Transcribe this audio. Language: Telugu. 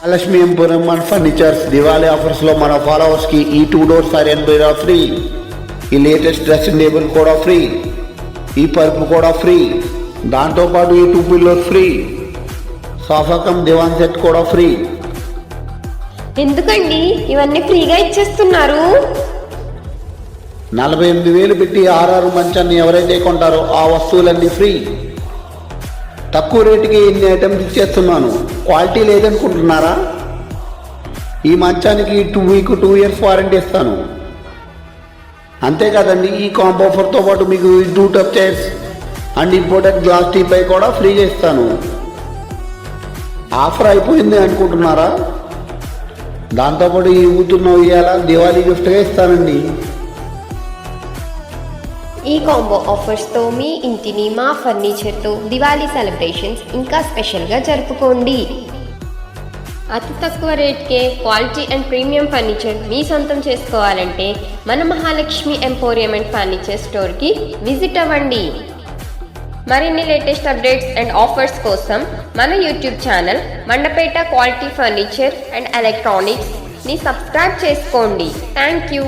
Mahalakshmi emporium and furnitures Diwali ఆఫర్స్లో మన ఫాలోవర్స్కి ఈ 2 డోర్స్ ఐరన్ బీరా ఫ్రీ, ఈ లేటెస్ట్ డ్రెస్సింగ్ టేబుల్ కూడా ఫ్రీ, ఈ పరుపు కూడా ఫ్రీ, దాంతోపాటు ఈ 2 pillows free, sofa cum divan set కూడా ఫ్రీ. ఎందుకండి ఇవన్నీ ఫ్రీగా ఇచ్చేస్తున్నారు? 48,000 పెట్టి ఆర్ఆర్ మంచాన్ని ఎవరైతే కొంటారో ఆ వస్తువులన్నీ ఫ్రీ. తక్కువ రేటుకి ఇన్ని ఐటమ్స్ ఇచ్చేస్తున్నాను. క్వాలిటీ లేదనుకుంటున్నారా? ఈ మంచానికి 2 ఇయర్స్ వారంటీ ఇస్తాను. అంతేకాదండి, ఈ కాంబో ఆఫర్తో పాటు మీకు 2 టప్ చైర్స్ అండ్ ఇంపోర్టెడ్ గ్లాస్ టీపై కూడా ఫ్రీగా ఇస్తాను. ఆఫర్ అయిపోయింది అనుకుంటున్నారా? దాంతోపాటు ఈ ఊతున్న ఉయ్యాల దివాళీ గిఫ్ట్గా ఇస్తానండి. ఈ కాంబో ఆఫర్స్తో మీ ఇంటిని మా ఫర్నిచర్తో దివాళీ సెలబ్రేషన్స్ ఇంకా స్పెషల్గా జరుపుకోండి. అతి తక్కువ రేట్కే క్వాలిటీ అండ్ ప్రీమియం ఫర్నిచర్ మీ సొంతం చేసుకోవాలంటే మన మహాలక్ష్మి ఎంపోరియం అండ్ ఫర్నిచర్ స్టోర్కి విజిట్ అవ్వండి. మరిన్ని లేటెస్ట్ అప్డేట్స్ అండ్ ఆఫర్స్ కోసం మన YouTube channel Mandapeta quality furniture and ఎలక్ట్రానిక్స్ని సబ్స్క్రైబ్ చేసుకోండి. Thank you.